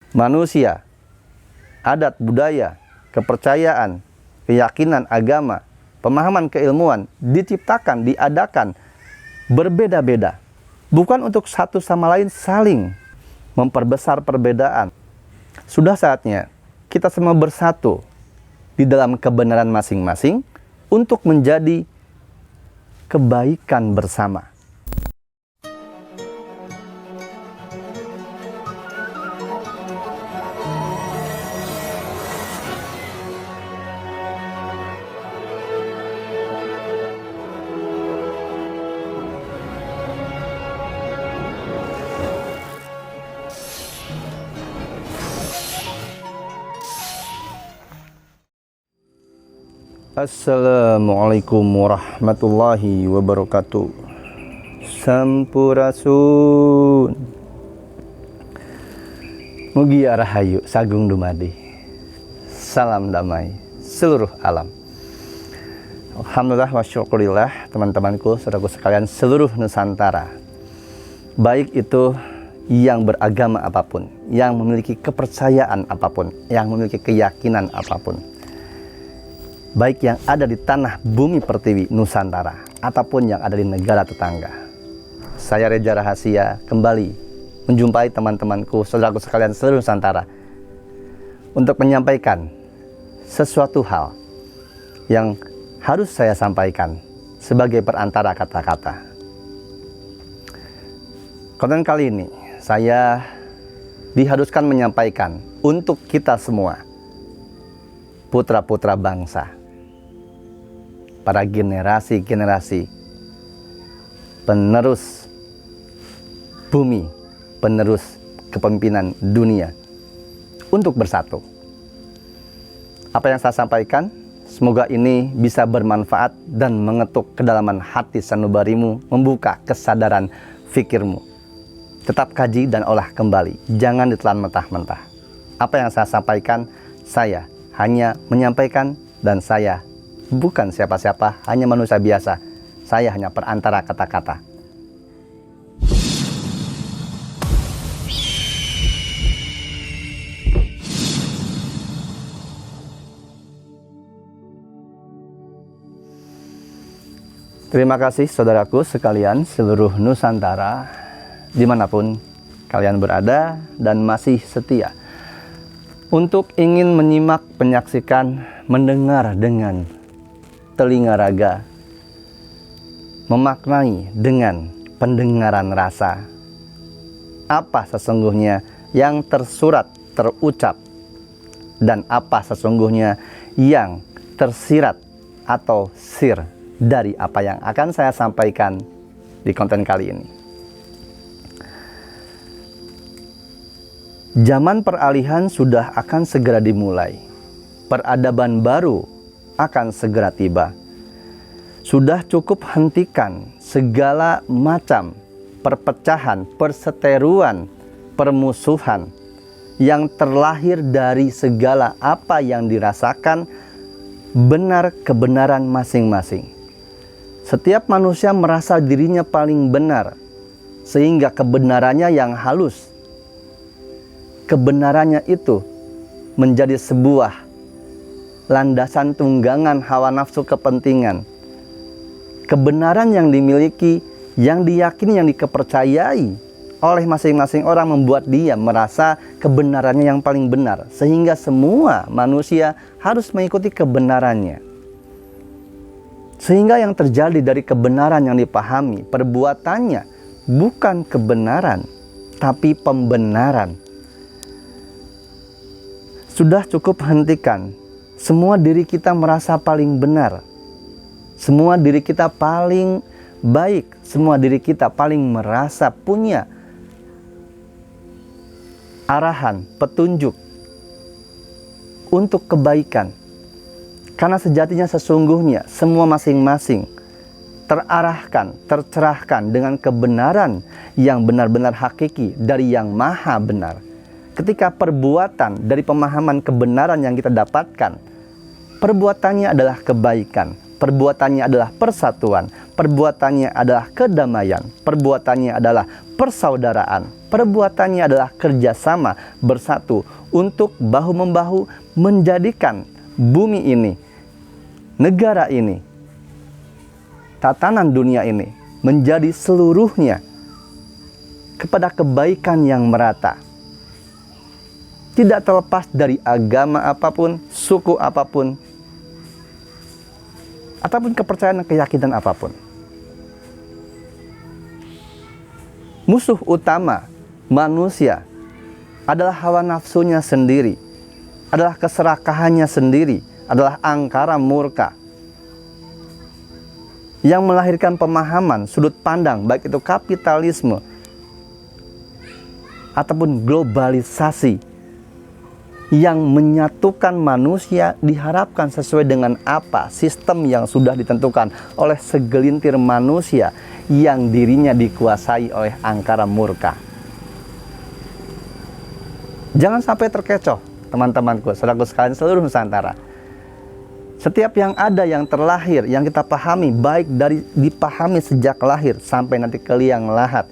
manusia, adat, budaya, kepercayaan, keyakinan, agama, pemahaman keilmuan diciptakan, diadakan berbeda-beda. Bukan untuk satu sama lain saling memperbesar perbedaan. Sudah saatnya kita semua bersatu di dalam kebenaran masing-masing untuk menjadi kebaikan bersama. Assalamualaikum warahmatullahi wabarakatuh. Sampurasun. Mugi rahayu sagung dumadi. Salam damai seluruh alam. Alhamdulillah wa syukurillah, teman-temanku, saudaraku sekalian seluruh Nusantara. Baik itu yang beragama apapun, yang memiliki kepercayaan apapun, yang memiliki keyakinan apapun, baik yang ada di tanah bumi pertiwi Nusantara ataupun yang ada di negara tetangga. Saya Reza Rahasia kembali menjumpai teman-temanku, saudaraku sekalian seluruh Nusantara untuk menyampaikan sesuatu hal yang harus saya sampaikan sebagai perantara kata-kata. Konten kali ini saya diharuskan menyampaikan untuk kita semua, putra-putra bangsa, para generasi-generasi penerus bumi, penerus kepemimpinan dunia, untuk bersatu. Apa yang saya sampaikan, semoga ini bisa bermanfaat dan mengetuk kedalaman hati sanubarimu, membuka kesadaran fikirmu. Tetap kaji dan olah kembali, jangan ditelan mentah-mentah. Apa yang saya sampaikan, saya hanya menyampaikan, dan saya bukan siapa-siapa, hanya manusia biasa. Saya hanya perantara kata-kata. Terima kasih saudaraku sekalian seluruh Nusantara, dimanapun kalian berada dan masih setia untuk ingin menyimak, menyaksikan, mendengar dengan telinga raga, memaknai dengan pendengaran rasa apa sesungguhnya yang tersurat, terucap, dan apa sesungguhnya yang tersirat atau sir dari apa yang akan saya sampaikan di konten kali ini. Zaman peralihan sudah akan segera dimulai. Peradaban baru akan segera tiba. Sudah cukup hentikan segala macam perpecahan, perseteruan, permusuhan yang terlahir dari segala apa yang dirasakan benar kebenaran masing-masing. Setiap manusia merasa dirinya paling benar, sehingga kebenarannya yang halus, kebenarannya itu menjadi sebuah landasan tunggangan hawa nafsu kepentingan. Kebenaran yang dimiliki, yang diyakini, yang dikepercayai oleh masing-masing orang membuat dia merasa kebenarannya yang paling benar, sehingga semua manusia harus mengikuti kebenarannya. Sehingga yang terjadi dari kebenaran yang dipahami, perbuatannya bukan kebenaran, tapi pembenaran. Sudah cukup hentikan. Semua diri kita merasa paling benar. Semua diri kita paling baik. Semua diri kita paling merasa punya arahan, petunjuk untuk kebaikan. Karena sejatinya sesungguhnya semua masing-masing terarahkan, tercerahkan dengan kebenaran yang benar-benar hakiki dari yang maha benar. Ketika perbuatan dari pemahaman kebenaran yang kita dapatkan, perbuatannya adalah kebaikan, perbuatannya adalah persatuan, perbuatannya adalah kedamaian, perbuatannya adalah persaudaraan. Perbuatannya adalah kerjasama, bersatu untuk bahu-membahu menjadikan bumi ini, negara ini, tatanan dunia ini menjadi seluruhnya kepada kebaikan yang merata. Tidak terlepas dari agama apapun, suku apapun, ataupun kepercayaan dan keyakinan apapun. Musuh utama manusia adalah hawa nafsunya sendiri, adalah keserakahannya sendiri, adalah angkara murka yang melahirkan pemahaman, sudut pandang, baik itu kapitalisme ataupun globalisasi yang menyatukan manusia, diharapkan sesuai dengan apa sistem yang sudah ditentukan oleh segelintir manusia yang dirinya dikuasai oleh angkara murka. Jangan sampai terkecoh, teman-temanku, saudaraku sekalian seluruh Nusantara. Setiap yang ada, yang terlahir, yang kita pahami, baik dari dipahami sejak lahir sampai nanti ke liang lahat,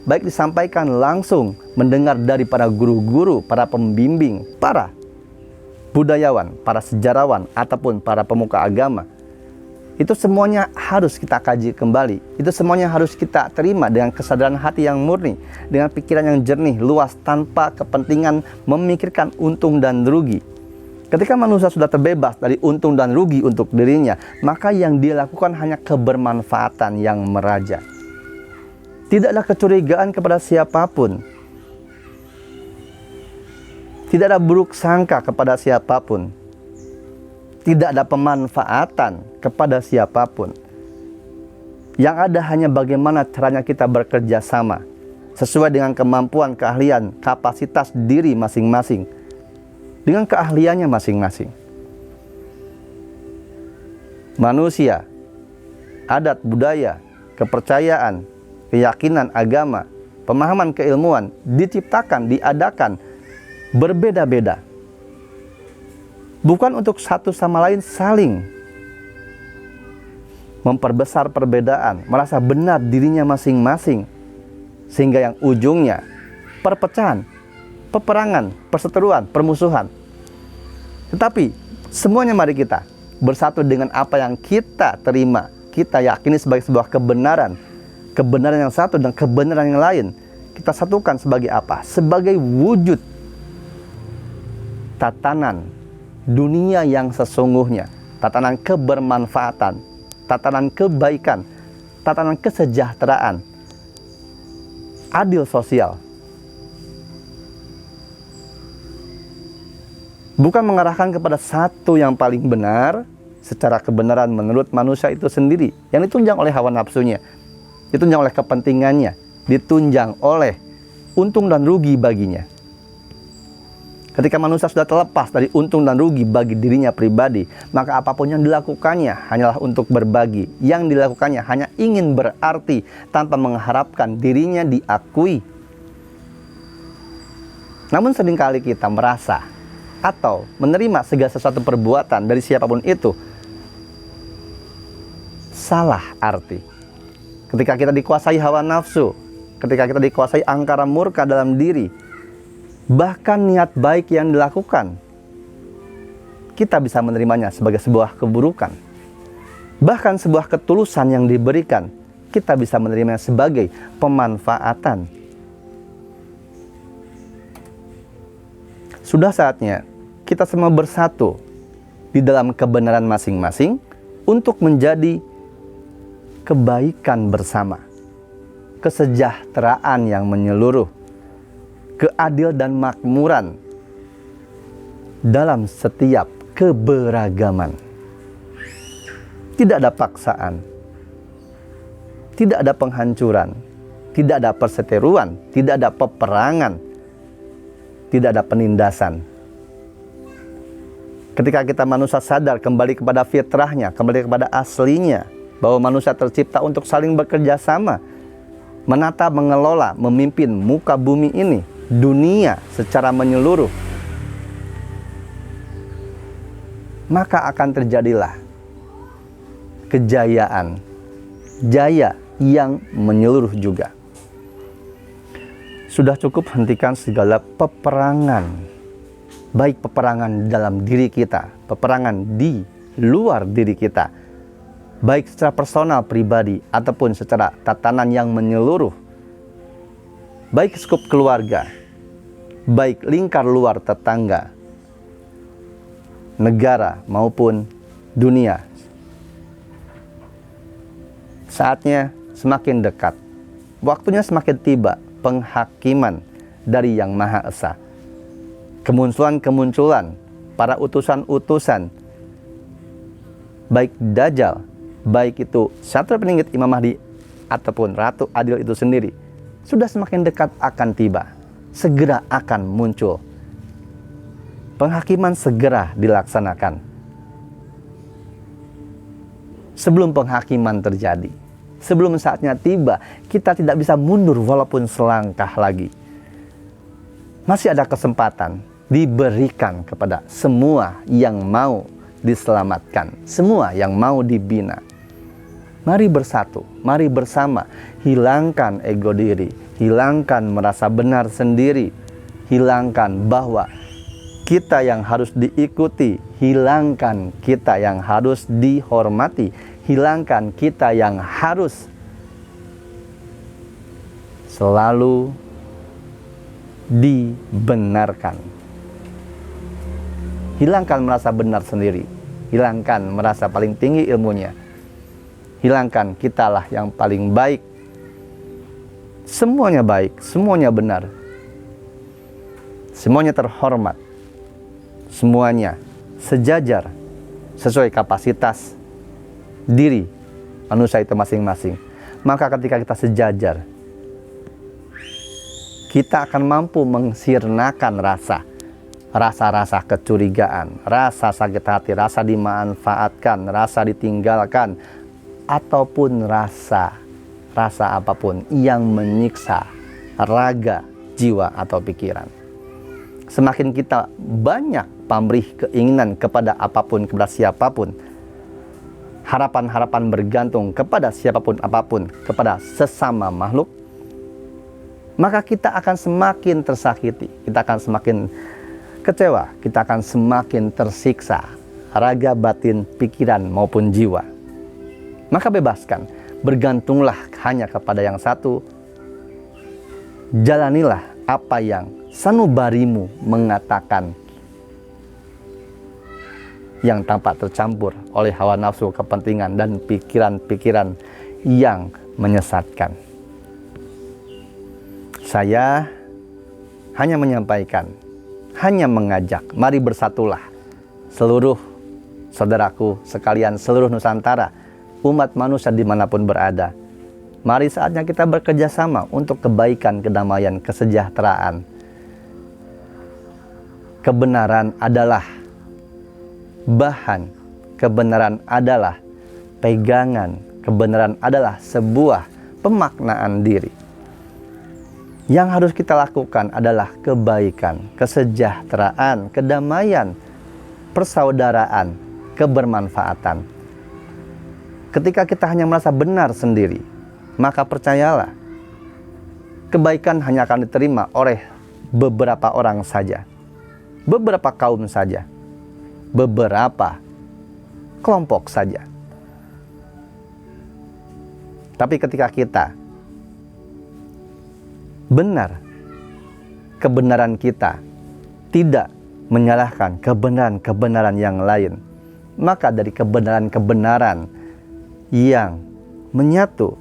baik disampaikan langsung, mendengar dari para guru-guru, para pembimbing, para budayawan, para sejarawan, ataupun para pemuka agama. Itu semuanya harus kita kaji kembali. Itu semuanya harus kita terima dengan kesadaran hati yang murni, dengan pikiran yang jernih, luas, tanpa kepentingan memikirkan untung dan rugi. Ketika manusia sudah terbebas dari untung dan rugi untuk dirinya, maka yang dia lakukan hanya kebermanfaatan yang meraja. Tidak ada kecurigaan kepada siapapun. Tidak ada buruk sangka kepada siapapun. Tidak ada pemanfaatan kepada siapapun. Yang ada hanya bagaimana caranya kita bekerja sama sesuai dengan kemampuan, keahlian, kapasitas diri masing-masing, dengan keahliannya masing-masing. Manusia, adat, budaya, kepercayaan, keyakinan agama, pemahaman keilmuan diciptakan, diadakan berbeda-beda. Bukan untuk satu sama lain saling memperbesar perbedaan, merasa benar dirinya masing-masing, sehingga yang ujungnya perpecahan, peperangan, perseteruan, permusuhan. Tetapi semuanya mari kita bersatu dengan apa yang kita terima, kita yakini sebagai sebuah kebenaran. Kebenaran yang satu dan kebenaran yang lain kita satukan sebagai apa? Sebagai wujud tatanan dunia yang sesungguhnya, tatanan kebermanfaatan, tatanan kebaikan, tatanan kesejahteraan, adil sosial. Bukan mengarahkan kepada satu yang paling benar secara kebenaran menurut manusia itu sendiri, yang ditunjang oleh hawa nafsunya, ditunjang oleh kepentingannya, ditunjang oleh untung dan rugi baginya. Ketika manusia sudah terlepas dari untung dan rugi bagi dirinya pribadi, maka apapun yang dilakukannya hanyalah untuk berbagi. Yang dilakukannya hanya ingin berarti tanpa mengharapkan dirinya diakui. Namun seringkali kita merasa atau menerima segala sesuatu perbuatan dari siapapun itu salah arti. Ketika kita dikuasai hawa nafsu, ketika kita dikuasai angkara murka dalam diri, bahkan niat baik yang dilakukan, kita bisa menerimanya sebagai sebuah keburukan. Bahkan sebuah ketulusan yang diberikan, kita bisa menerimanya sebagai pemanfaatan. Sudah saatnya kita semua bersatu di dalam kebenaran masing-masing untuk menjadi kebaikan bersama, kesejahteraan yang menyeluruh, keadil dan makmuran dalam setiap keberagaman. Tidak ada paksaan, tidak ada penghancuran, tidak ada perseteruan, tidak ada peperangan, tidak ada penindasan. Ketika kita manusia sadar kembali kepada fitrahnya, kembali kepada aslinya, bahwa manusia tercipta untuk saling bekerja sama, menata, mengelola, memimpin muka bumi ini, dunia secara menyeluruh, maka akan terjadilah kejayaan, jaya yang menyeluruh juga. Sudah cukup hentikan segala peperangan, baik peperangan dalam diri kita, peperangan di luar diri kita, baik secara personal pribadi ataupun secara tatanan yang menyeluruh, baik skup keluarga, baik lingkar luar tetangga, negara maupun dunia. Saatnya semakin dekat, waktunya semakin tiba penghakiman dari Yang Maha Esa. Kemunculan para utusan-utusan, baik Dajjal, baik itu Satria Peningit Imam Mahdi ataupun Ratu Adil itu sendiri, sudah semakin dekat akan tiba, segera akan muncul. Penghakiman segera dilaksanakan. Sebelum penghakiman terjadi, sebelum saatnya tiba, kita tidak bisa mundur walaupun selangkah lagi. Masih ada kesempatan diberikan kepada semua yang mau diselamatkan, semua yang mau dibina. Mari bersatu, mari bersama, hilangkan ego diri, hilangkan merasa benar sendiri, hilangkan bahwa kita yang harus diikuti, hilangkan kita yang harus dihormati, hilangkan kita yang harus selalu dibenarkan. Hilangkan merasa benar sendiri, hilangkan merasa paling tinggi ilmunya, hilangkan kitalah yang paling baik. Semuanya baik, semuanya benar, semuanya terhormat, semuanya sejajar sesuai kapasitas diri manusia itu masing-masing. Maka ketika kita sejajar, kita akan mampu mensirnakan rasa-rasa kecurigaan, rasa sakit hati, rasa dimanfaatkan, rasa ditinggalkan, ataupun rasa apapun yang menyiksa raga, jiwa, atau pikiran. Semakin kita banyak pamrih keinginan kepada apapun, kepada siapapun, harapan-harapan bergantung kepada siapapun apapun, kepada sesama makhluk, maka kita akan semakin tersakiti, kita akan semakin kecewa, kita akan semakin tersiksa, raga, batin, pikiran, maupun jiwa. Maka bebaskan, bergantunglah hanya kepada yang satu, jalanilah apa yang sanubarimu mengatakan, yang tampak tercampur oleh hawa nafsu, kepentingan, dan pikiran-pikiran yang menyesatkan. Saya hanya menyampaikan, hanya mengajak, mari bersatulah seluruh saudaraku sekalian, seluruh Nusantara, umat manusia dimanapun berada. Mari saatnya kita bekerja sama untuk kebaikan, kedamaian, kesejahteraan. Kebenaran adalah bahan, kebenaran adalah pegangan, kebenaran adalah sebuah pemaknaan diri. Yang harus kita lakukan adalah kebaikan, kesejahteraan, kedamaian, persaudaraan, kebermanfaatan. Ketika kita hanya merasa benar sendiri, maka percayalah, kebaikan hanya akan diterima oleh beberapa orang saja, beberapa kaum saja, beberapa kelompok saja. Tapi ketika kita benar, kebenaran kita tidak menyalahkan kebenaran-kebenaran yang lain, maka dari kebenaran-kebenaran yang menyatu,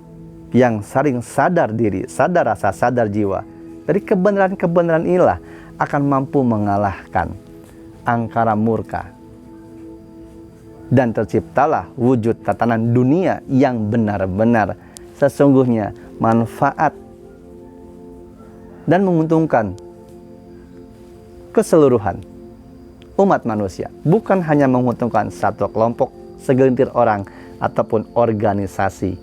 yang saling sadar diri, sadar rasa, sadar jiwa, dari kebenaran-kebenaran inilah akan mampu mengalahkan angkara murka, dan terciptalah wujud tatanan dunia yang benar-benar sesungguhnya manfaat dan menguntungkan keseluruhan umat manusia, bukan hanya menguntungkan satu kelompok, segelintir orang, ataupun organisasi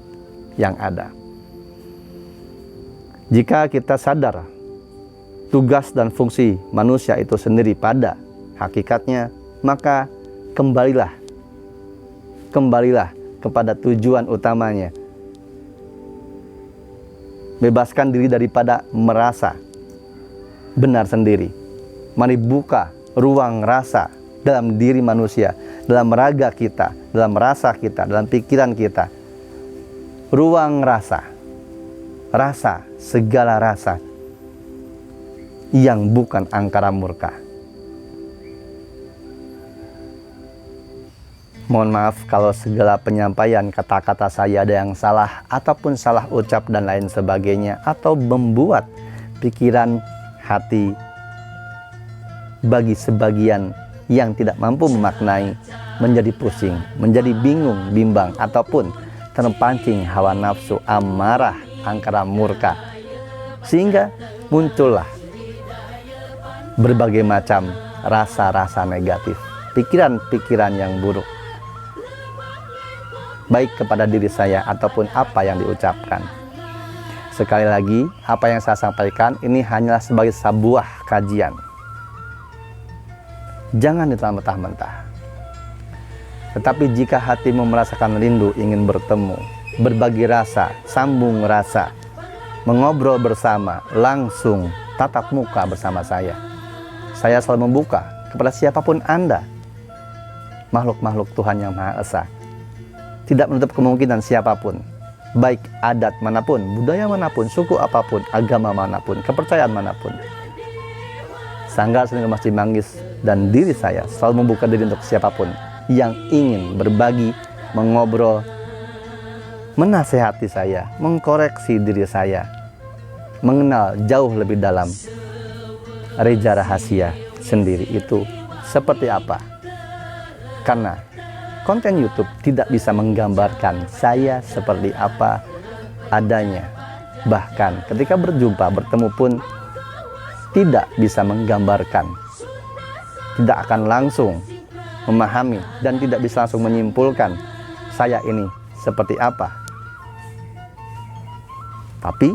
yang ada. Jika kita sadar tugas dan fungsi manusia itu sendiri pada hakikatnya, maka kembalilah kepada tujuan utamanya. Bebaskan diri daripada merasa benar sendiri. Mari buka ruang rasa dalam diri manusia, dalam raga kita, dalam rasa kita, dalam pikiran kita. Ruang rasa, rasa, segala rasa yang bukan angkara murka. Mohon maaf kalau segala penyampaian kata-kata saya ada yang salah, ataupun salah ucap dan lain sebagainya, atau membuat pikiran, hati bagi sebagian yang tidak mampu memaknai menjadi pusing, menjadi bingung, bimbang, ataupun terpancing hawa nafsu, amarah, angkara murka, sehingga muncullah berbagai macam rasa-rasa negatif, pikiran-pikiran yang buruk, baik kepada diri saya ataupun apa yang diucapkan. Sekali lagi, apa yang saya sampaikan ini hanyalah sebagai sebuah kajian. Jangan ditelan mentah-mentah. Tetapi jika hatimu merasakan rindu ingin bertemu, berbagi rasa, sambung rasa, mengobrol bersama, langsung tatap muka bersama saya selalu membuka kepada siapapun Anda, makhluk-makhluk Tuhan Yang Maha Esa. Tidak menutup kemungkinan siapapun, baik adat manapun, budaya manapun, suku apapun, agama manapun, kepercayaan manapun. Sanggar Seni Rumbah Cimanggis dan diri saya selalu membuka diri untuk siapapun yang ingin berbagi, mengobrol, menasehati saya, mengkoreksi diri saya, mengenal jauh lebih dalam reja rahasia sendiri itu seperti apa. Karena konten YouTube tidak bisa menggambarkan saya seperti apa adanya. Bahkan ketika berjumpa, bertemu pun tidak bisa menggambarkan, tidak akan langsung memahami dan tidak bisa langsung menyimpulkan saya ini seperti apa. Tapi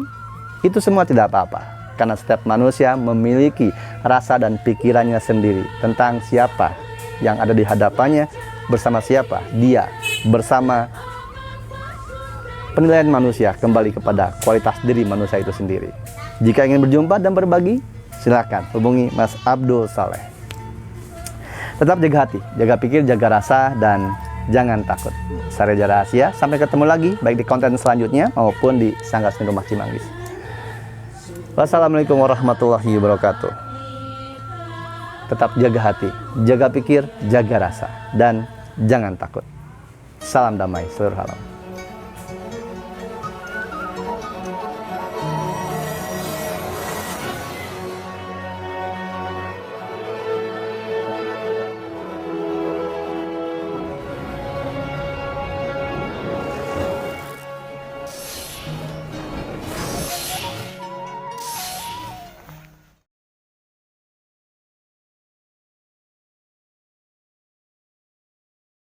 itu semua tidak apa-apa, karena setiap manusia memiliki rasa dan pikirannya sendiri tentang siapa yang ada di hadapannya, bersama siapa dia, bersama penilaian manusia kembali kepada kualitas diri manusia itu sendiri. Jika ingin berjumpa dan berbagi, silakan hubungi Mas Abdul Saleh. Tetap jaga hati, jaga pikir, jaga rasa, dan jangan takut. Saya Reja Rahasia, sampai ketemu lagi baik di konten selanjutnya maupun di Sanggar Seni Rumbah Cimanggis. Wassalamualaikum warahmatullahi wabarakatuh. Tetap jaga hati, jaga pikir, jaga rasa, dan jangan takut. Salam damai seluruh alam.